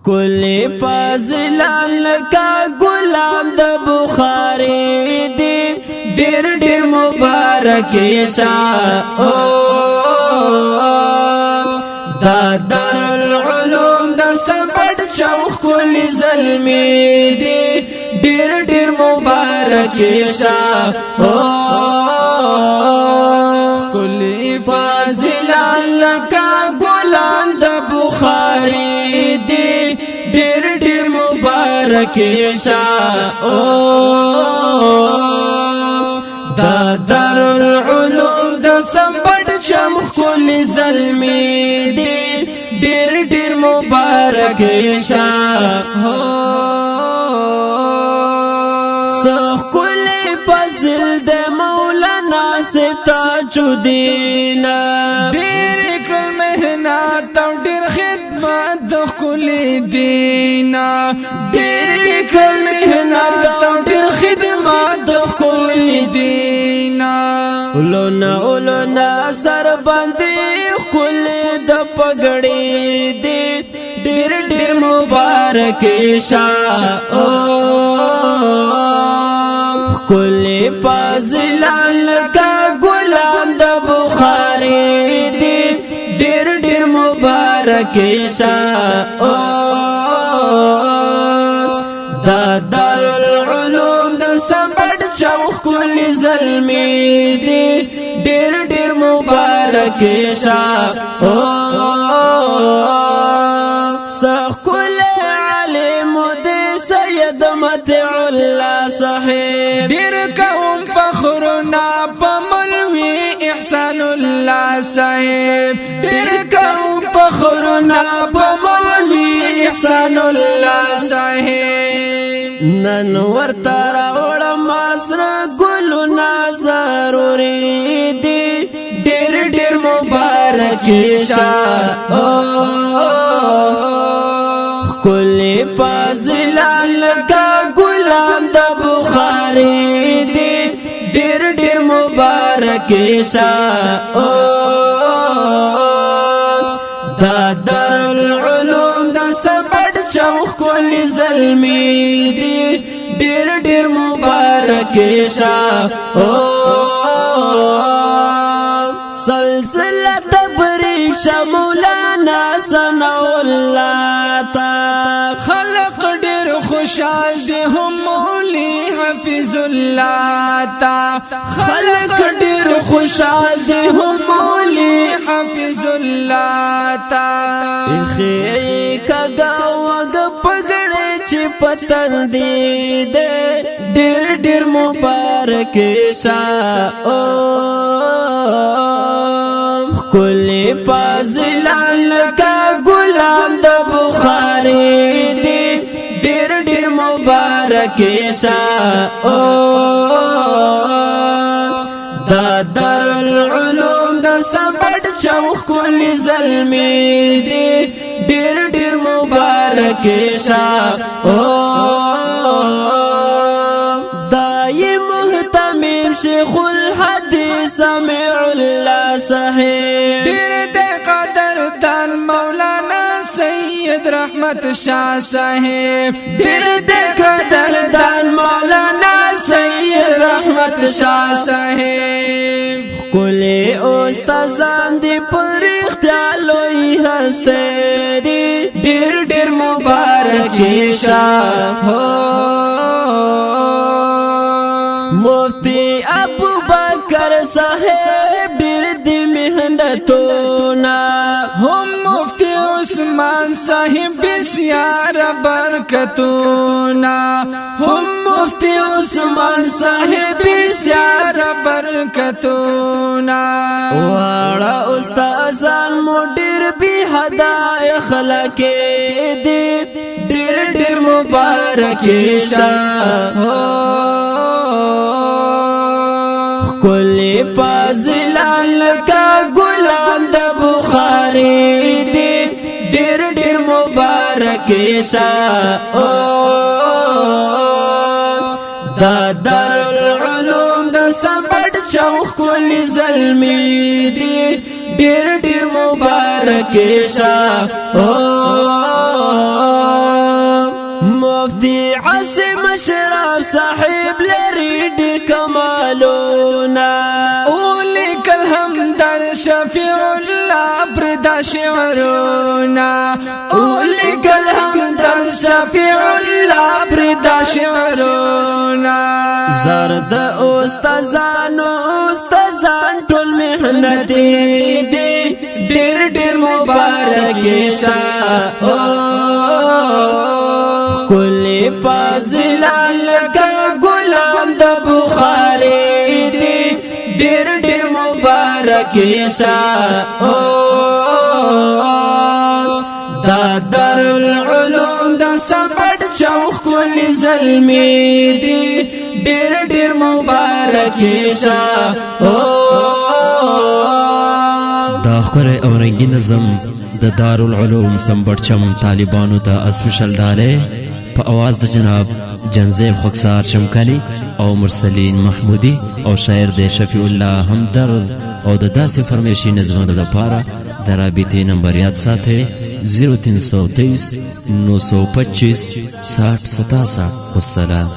کلی فاضلان لکا غلام د بخاری دی ډیر ډیر مبارک شاه دا دارالعلوم د سبد چوک کلی زلمی دی ډیر ډیر مبارک شاه کلی فاضلان لکا غلام د بخاری دی ډیر ډیر مبارک شاه دا دارالعلوم د سبد چوک کلی زلمی دی ډیر ډیر مبارک شاه سخ کلی فضل د مولانا سے تاج الدین ډیر کړ مهنت او ډیر خدمت د کلی دین ډیر کړ مهنت او ډیر خدمت د کلی دین اولونا سر باندې کلی د پګړې دی ډیر ډیر مبارک شاه کلی فاضلان لکا غلام د بخاری دی ډیر ډیر مبارک شاه دا دارالعلوم د سبد چوک کلی زلمی دی ډیر ډیر مبارک شاه سخ کلی علم دی سید متع الله صاحب ډیر کوم فخرنا په مولوی احسان الله صاحب ډیر کوم فخرنا په مولوی احسان الله صاحب نن ورته راوړم سره ګلونه ضروري دي ډیر ډیر مبارک شاه کلی فاضلان لکا غلام د بخاری دی ډیر ډیر مبارک شاه دا دارالعلوم د سبد چوک کلی زلمی دی ډیر ډیر مبارک شاه سلسله تبریک شاه مولانا ثناء الله تا خلق ډیر خوشحال دي هم مولوی حفظ الله تا خلق ډیر خوشحال دي هم مولوی حفظ الله تا خې کګا وګ پګړې چې پتن دی ډیر ډیر مبارک شاه کلی فاضلان لکا غلام د بخاری دی ډیر ډیر مبارک شاه دا دارالعلوم د سبد چوک کلی زلمی دی ډیر ډیر مبارک شاه دای محتمم شیخ الحدیث سمع الله صاحب ډیر د قدر دان مولانا سید رحمت شاه صاحب ډیر د قدر دان مولانا سید رحمت شاه صاحب کلی استادان دی پر اختیالوی هسته دی ډیر ډیر مبارک شاه مفتی ابو بکر صاحب ډیر دی محنتونا هم مفتی عثمان صاحب بسیار برکتونا هم مفتی عثمان صاحب بسیار برکتونا واړه استادان مو ډیر به حدا اخلاق دی ډیر ډیر مبارک شاه کلی فاضلان لکا غلام د بخاری دی ډیر ډیر مبارک شاه دا دارالعلوم د سبد چوک کلی زلمی دی ډیر ډیر مبارک شه مفتی عاصم اشرف صاحب لري ډېر کمالونه ولیکل همدرد شفیع الله پردا شعرونه ولیکل همدرد شفیع الله پردا شعرونه زرد استادان ټول محنتي دي ډېر مبارک شه کل فاضل لکه غلام د بخاری دی ډېر مبارک شه دا دارالعلوم د سپټ چوک کل زلمی دی ډېر مبارک شه دا خوري او رنگی نظم د دارالعلوم سمبړچم طالبانو ته اسپیشل ډاله په आवाज د جناب جنزیب خکسار چمکانی او مرسلین محمودی او شاعر د شفیع الله همدرد او د داسې فرمیشي نظمونو لپاره د رابطې نمبر یاد ساتئ 0323 925 60 67 والسلام